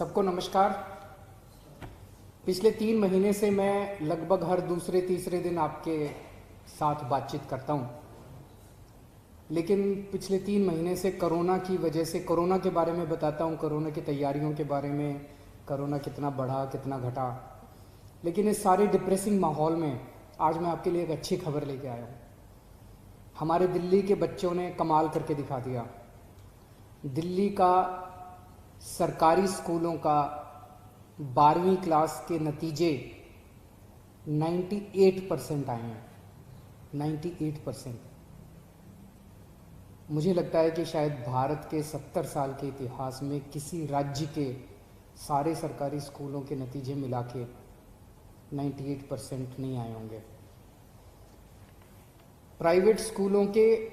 सबको नमस्कार। पिछले 3 महीने से मैं लगभग हर दूसरे तीसरे दिन आपके साथ बातचीत करता हूँ, लेकिन पिछले 3 महीने से कोरोना की वजह से कोरोना के बारे में बताता हूँ, कोरोना की तैयारियों के बारे में, कोरोना कितना बढ़ा कितना घटा। लेकिन इस सारे डिप्रेसिंग माहौल में आज मैं आपके लिए एक अच्छी खबर लेके आया हूँ। हमारे दिल्ली के बच्चों ने कमाल करके दिखा दिया। दिल्ली का सरकारी स्कूलों का 12वीं क्लास के नतीजे 98% आए हैं। 98%। मुझे लगता है कि शायद भारत के 70 साल के इतिहास में किसी राज्य के सारे सरकारी स्कूलों के नतीजे मिला के 98% नहीं आए होंगे। प्राइवेट स्कूलों के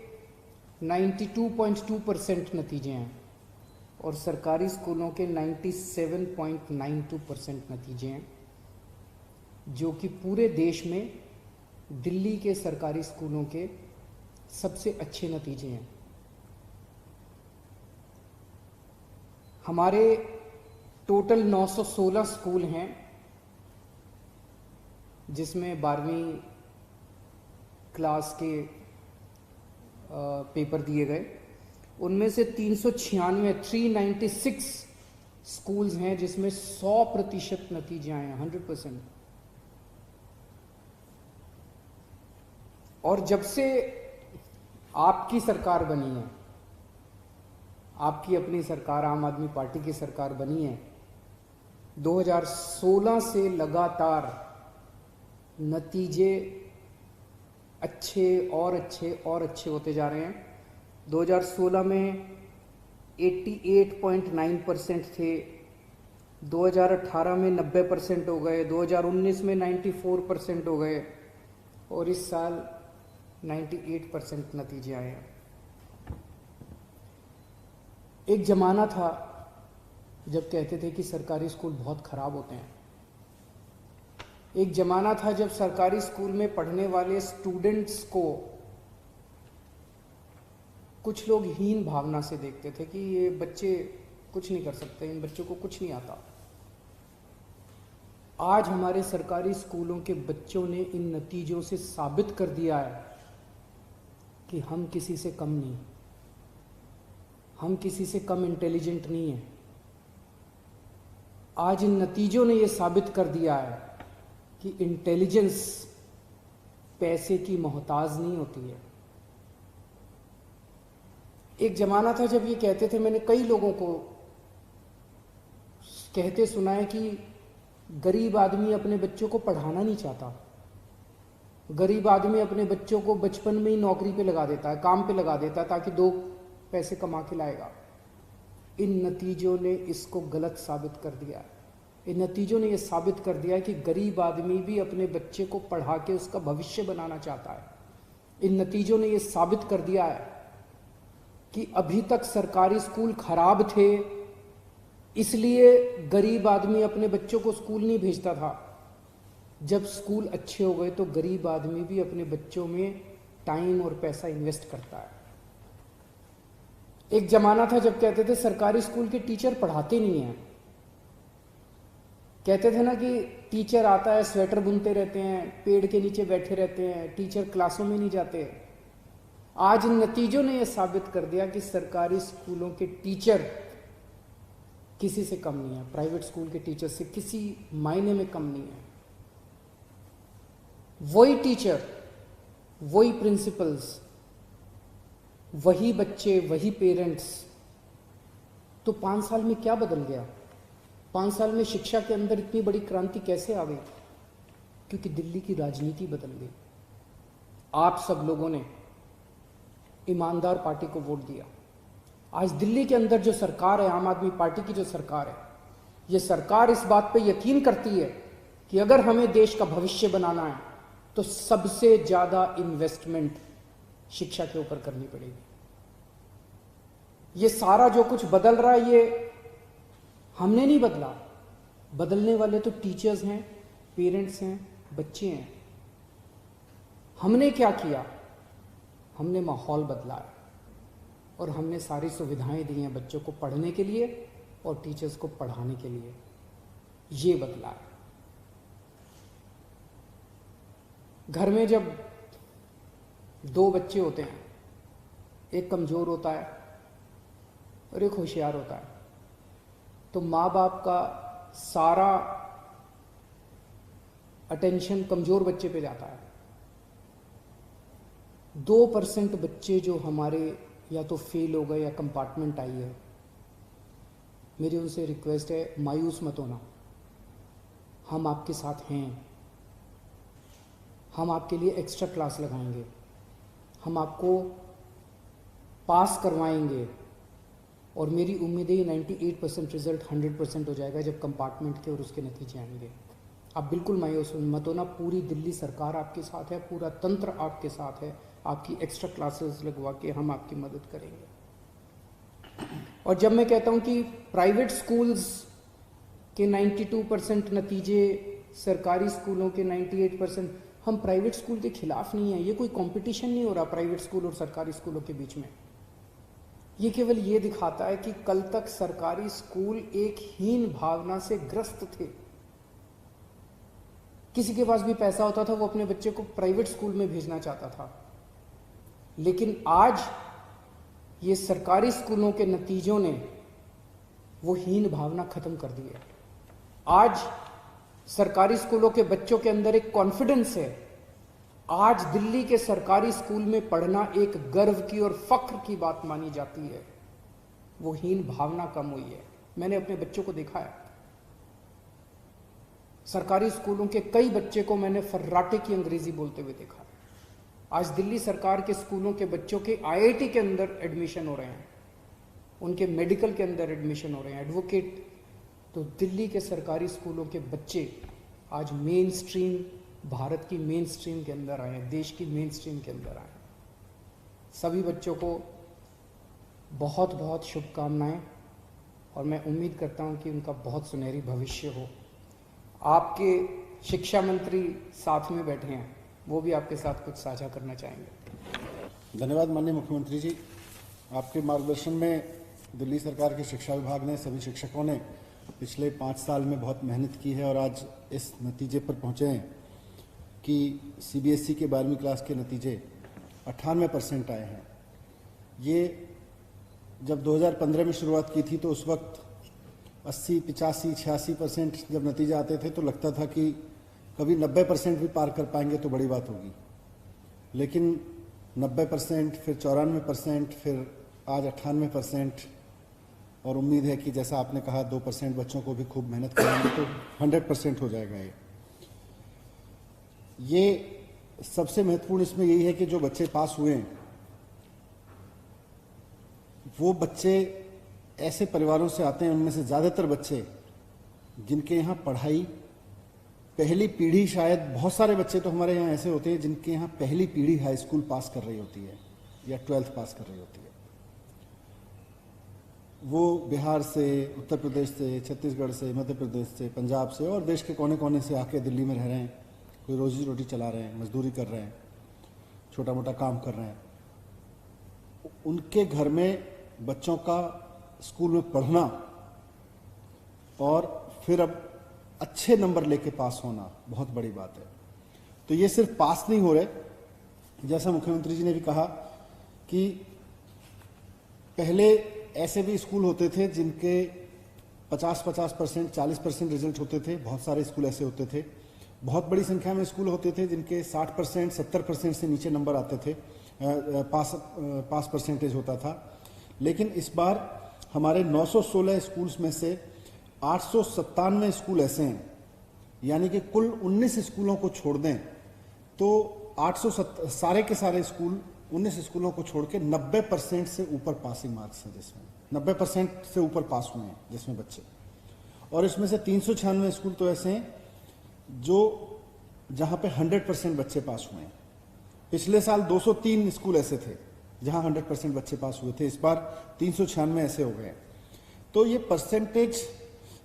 92.2% नतीजे हैं और सरकारी स्कूलों के 97.92% नतीजे हैं, जो कि पूरे देश में दिल्ली के सरकारी स्कूलों के सबसे अच्छे नतीजे हैं। हमारे टोटल 916 स्कूल हैं, जिसमें 12वीं क्लास के पेपर दिए गए। उनमें से 396 स्कूल्स हैं जिसमें 100% नतीजे आए हैं, 100%। और जब से आपकी सरकार बनी है, आपकी अपनी सरकार आम आदमी पार्टी की सरकार बनी है, 2016 से लगातार नतीजे अच्छे और अच्छे और अच्छे होते जा रहे हैं। 2016 में 88.9% थे, 2018 में 90% हो गए, 2019 में 94% हो गए और इस साल 98% नतीजे आए हैं। एक ज़माना था जब कहते थे कि सरकारी स्कूल बहुत ख़राब होते हैं। एक ज़माना था जब सरकारी स्कूल में पढ़ने वाले स्टूडेंट्स को कुछ लोग हीन भावना से देखते थे कि ये बच्चे कुछ नहीं कर सकते, इन बच्चों को कुछ नहीं आता। आज हमारे सरकारी स्कूलों के बच्चों ने इन नतीजों से साबित कर दिया है कि हम किसी से कम नहीं, हम किसी से कम इंटेलिजेंट नहीं हैं। आज इन नतीजों ने ये साबित कर दिया है कि इंटेलिजेंस पैसे की मोहताज नहीं होती है। एक ज़माना था जब ये कहते थे, मैंने कई लोगों को कहते सुना है कि गरीब आदमी अपने बच्चों को पढ़ाना नहीं चाहता, गरीब आदमी अपने बच्चों को बचपन में ही नौकरी पे लगा देता है, काम पे लगा देता है ताकि 2 पैसे कमा के लाएगा। इन नतीजों ने इसको गलत साबित कर दिया है। इन नतीजों ने यह साबित कर दिया है कि गरीब आदमी भी अपने बच्चे को पढ़ा के उसका भविष्य बनाना चाहता है। इन नतीजों ने यह साबित कर दिया है कि अभी तक सरकारी स्कूल खराब थे, इसलिए गरीब आदमी अपने बच्चों को स्कूल नहीं भेजता था। जब स्कूल अच्छे हो गए तो गरीब आदमी भी अपने बच्चों में टाइम और पैसा इन्वेस्ट करता है। एक जमाना था जब कहते थे सरकारी स्कूल के टीचर पढ़ाते नहीं हैं, कहते थे ना कि टीचर आता है स्वेटर बुनते रहते हैं, पेड़ के नीचे बैठे रहते हैं, टीचर क्लासों में नहीं जाते। आज इन नतीजों ने यह साबित कर दिया कि सरकारी स्कूलों के टीचर किसी से कम नहीं है, प्राइवेट स्कूल के टीचर से किसी मायने में कम नहीं है। वही टीचर, वही प्रिंसिपल्स, वही बच्चे, वही पेरेंट्स। तो 5 साल में क्या बदल गया? 5 साल में शिक्षा के अंदर इतनी बड़ी क्रांति कैसे आ गई? क्योंकि दिल्ली की राजनीति बदल गई। आप सब लोगों ने ईमानदार पार्टी को वोट दिया। आज दिल्ली के अंदर जो सरकार है, आम आदमी पार्टी की जो सरकार है, ये सरकार इस बात पे यकीन करती है कि अगर हमें देश का भविष्य बनाना है तो सबसे ज्यादा इन्वेस्टमेंट शिक्षा के ऊपर करनी पड़ेगी। ये सारा जो कुछ बदल रहा है ये हमने नहीं बदला, बदलने वाले तो टीचर्स हैं, पेरेंट्स हैं, बच्चे हैं। हमने क्या किया? हमने माहौल बदला है और हमने सारी सुविधाएं दी हैं बच्चों को पढ़ने के लिए और टीचर्स को पढ़ाने के लिए। ये बदला है। घर में जब दो बच्चे होते हैं, एक कमज़ोर होता है और एक होशियार होता है, तो माँ बाप का सारा अटेंशन कमज़ोर बच्चे पे जाता है। 2% बच्चे जो हमारे या तो फेल हो गए या कंपार्टमेंट आई है, मेरी उनसे रिक्वेस्ट है, मायूस मत होना। हम आपके साथ हैं। हम आपके लिए एक्स्ट्रा क्लास लगाएंगे, हम आपको पास करवाएंगे, और मेरी उम्मीद है 98% रिजल्ट 100% हो जाएगा जब कंपार्टमेंट के और उसके नतीजे आएंगे। आप बिल्कुल मायूस मत होना। पूरी दिल्ली सरकार आपके साथ है, पूरा तंत्र आपके साथ है। आपकी एक्स्ट्रा क्लासेस लगवा के हम आपकी मदद करेंगे। और जब मैं कहता हूं कि प्राइवेट स्कूल्स के 92% नतीजे, सरकारी स्कूलों के 98%, हम प्राइवेट स्कूल के खिलाफ नहीं है। ये कोई कंपटीशन नहीं हो रहा प्राइवेट स्कूल और सरकारी स्कूलों के बीच में। ये केवल ये दिखाता है कि कल तक सरकारी स्कूल एक हीन भावना से ग्रस्त थे। किसी के पास भी पैसा होता था वो अपने बच्चे को प्राइवेट स्कूल में भेजना चाहता था, लेकिन आज ये सरकारी स्कूलों के नतीजों ने वो हीन भावना खत्म कर दी है। आज सरकारी स्कूलों के बच्चों के अंदर एक कॉन्फिडेंस है। आज दिल्ली के सरकारी स्कूल में पढ़ना एक गर्व की और फख्र की बात मानी जाती है। वो हीन भावना कम हुई है। मैंने अपने बच्चों को देखा है। सरकारी स्कूलों के कई बच्चे को मैंने फर्राटे की अंग्रेजी बोलते हुए देखा है। आज दिल्ली सरकार के स्कूलों के बच्चों के आईआईटी के अंदर एडमिशन हो रहे हैं, उनके मेडिकल के अंदर एडमिशन हो रहे हैं, एडवोकेट। तो दिल्ली के सरकारी स्कूलों के बच्चे आज मेन स्ट्रीम, भारत की मेन स्ट्रीम के अंदर आए हैं, देश की मेन स्ट्रीम के अंदर आए। सभी बच्चों को बहुत बहुत शुभकामनाएं, और मैं उम्मीद करता हूं कि उनका बहुत सुनहरी भविष्य हो। आपके शिक्षा मंत्री साथ में बैठे हैं, वो भी आपके साथ कुछ साझा करना चाहेंगे। धन्यवाद माननीय मुख्यमंत्री जी। आपके मार्गदर्शन में दिल्ली सरकार के शिक्षा विभाग ने, सभी शिक्षकों ने पिछले 5 साल में बहुत मेहनत की है और आज इस नतीजे पर पहुंचे हैं कि सीबीएसई के 12वीं क्लास के नतीजे 98% आए हैं। ये जब 2015 में शुरुआत की थी तो उस वक्त 80, 85, 86% जब नतीजे आते थे तो लगता था कि कभी 90% भी पार कर पाएंगे तो बड़ी बात होगी, लेकिन 90%, फिर 94%, फिर आज 98%, और उम्मीद है कि जैसा आपने कहा 2% बच्चों को भी खूब मेहनत करेंगे तो 100% हो जाएगा। ये सबसे महत्वपूर्ण इसमें यही है कि जो बच्चे पास हुए हैं वो बच्चे ऐसे परिवारों से आते हैं, उनमें से ज़्यादातर बच्चे जिनके यहाँ पढ़ाई पहली पीढ़ी, शायद बहुत सारे बच्चे तो हमारे यहाँ ऐसे होते हैं जिनके यहाँ पहली पीढ़ी हाई स्कूल पास कर रही होती है या 12th पास कर रही होती है। वो बिहार से, उत्तर प्रदेश से, छत्तीसगढ़ से, मध्य प्रदेश से, पंजाब से और देश के कोने कोने से आके दिल्ली में रह रहे हैं। कोई रोजी रोटी चला रहे हैं, मजदूरी कर रहे हैं, छोटा मोटा काम कर रहे हैं। उनके घर में बच्चों का स्कूल में पढ़ना और फिर अब अच्छे नंबर लेके पास होना बहुत बड़ी बात है। तो ये सिर्फ पास नहीं हो रहे, जैसा मुख्यमंत्री जी ने भी कहा कि पहले ऐसे भी स्कूल होते थे जिनके 50%, 40% रिजल्ट होते थे। बहुत सारे स्कूल ऐसे होते थे। बहुत बड़ी संख्या में स्कूल होते थे जिनके 60%, 70% से नीचे नंबर आते थे, पास परसेंटेज होता था। लेकिन इस बार हमारे 916 स्कूल्स में से 897 स्कूल ऐसे हैं, यानी कि कुल 19 स्कूलों को छोड़ दें तो 870 सारे के सारे स्कूल 19 स्कूलों को छोड़ के 90% से ऊपर पासिंग मार्क्स हैं, जिसमें 90% से ऊपर पास हुए हैं जिसमें बच्चे। और इसमें से 396 स्कूल तो ऐसे हैं जो जहां पे 100% बच्चे पास हुए हैं। पिछले साल 203 स्कूल ऐसे थे जहां 100% बच्चे पास हुए थे, इस बार 396 ऐसे हो गए। तो ये परसेंटेज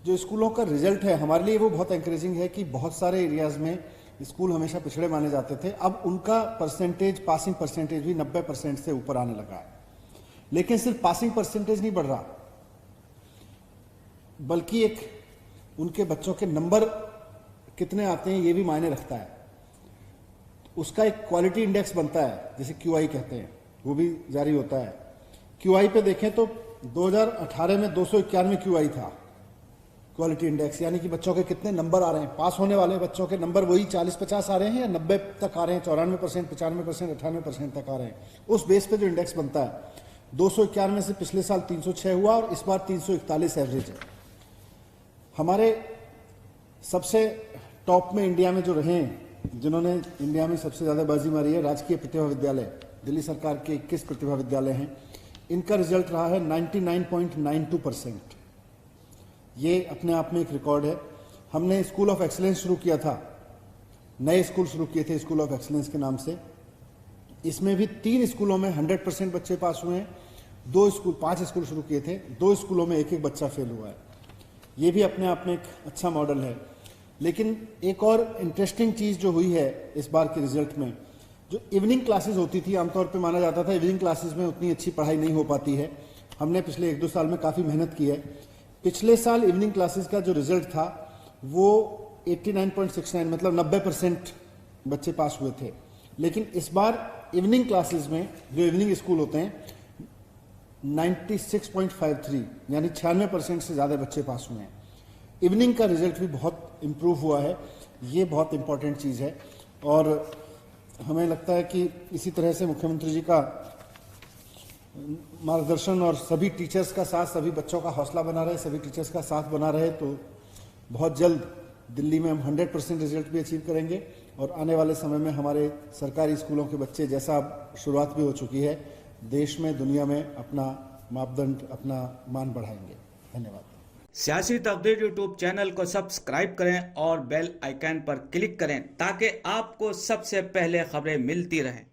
जो स्कूलों का रिजल्ट है हमारे लिए वो बहुत एनकरेजिंग है कि बहुत सारे एरियाज में स्कूल हमेशा पिछड़े माने जाते थे, अब उनका परसेंटेज, पासिंग परसेंटेज भी 90% से ऊपर आने लगा है। लेकिन सिर्फ पासिंग परसेंटेज नहीं बढ़ रहा, बल्कि एक उनके बच्चों के नंबर कितने आते हैं ये भी मायने रखता है। उसका एक क्वालिटी इंडेक्स बनता है जिसे QI कहते हैं, वो भी जारी होता है। QI पे देखें तो 2018 में 291 QI था क्वालिटी इंडेक्स, यानी कि बच्चों के कितने नंबर आ रहे हैं, पास होने वाले बच्चों के नंबर वही 40-50 आ रहे हैं या 90 तक आ रहे हैं, 94%, 95%, 98% तक आ रहे हैं। उस बेस पे जो इंडेक्स बनता है 291 से पिछले साल 306 हुआ और इस बार 341 एवरेज है। हमारे सबसे टॉप में इंडिया में जो रहे हैं, जिन्होंने इंडिया में सबसे ज़्यादा बाजी मारी है, राजकीय प्रतिभा विद्यालय, दिल्ली सरकार के 21 प्रतिभा विद्यालय हैं, इनका रिजल्ट रहा है 99.92%। ये अपने आप में एक रिकॉर्ड है। हमने स्कूल ऑफ एक्सीलेंस शुरू किया था, नए स्कूल शुरू किए थे स्कूल ऑफ एक्सीलेंस के नाम से। इसमें भी 3 स्कूलों में 100% बच्चे पास हुए हैं, 5 स्कूल शुरू किए थे, 2 स्कूलों में एक बच्चा फेल हुआ है। ये भी अपने आप में एक अच्छा मॉडल है। लेकिन एक और इंटरेस्टिंग चीज़ जो हुई है इस बार के रिजल्ट में, जो इवनिंग क्लासेस होती थी, आमतौर पे माना जाता था इवनिंग क्लासेस में उतनी अच्छी पढ़ाई नहीं हो पाती है। हमने पिछले 1-2 साल में काफ़ी मेहनत की है। पिछले साल इवनिंग क्लासेस का जो रिजल्ट था वो 89.69 मतलब 90% बच्चे पास हुए थे। लेकिन इस बार इवनिंग क्लासेस में जो इवनिंग स्कूल होते हैं 96.53 यानी 96% से ज़्यादा बच्चे पास हुए हैं। इवनिंग का रिजल्ट भी बहुत इम्प्रूव हुआ है। ये बहुत इम्पॉर्टेंट चीज़ है और हमें लगता है कि इसी तरह से मुख्यमंत्री जी का मार्गदर्शन और सभी टीचर्स का साथ, सभी बच्चों का हौसला बना रहे, सभी टीचर्स का साथ बना रहे तो बहुत जल्द दिल्ली में हम 100% रिजल्ट भी अचीव करेंगे और आने वाले समय में हमारे सरकारी स्कूलों के बच्चे, जैसा अब शुरुआत भी हो चुकी है, देश में, दुनिया में अपना मापदंड, अपना मान बढ़ाएंगे। धन्यवाद। सियासी तकदीर यूट्यूब चैनल को सब्सक्राइब करें और बेल आइकन पर क्लिक करें ताकि आपको सबसे पहले खबरें मिलती रहें।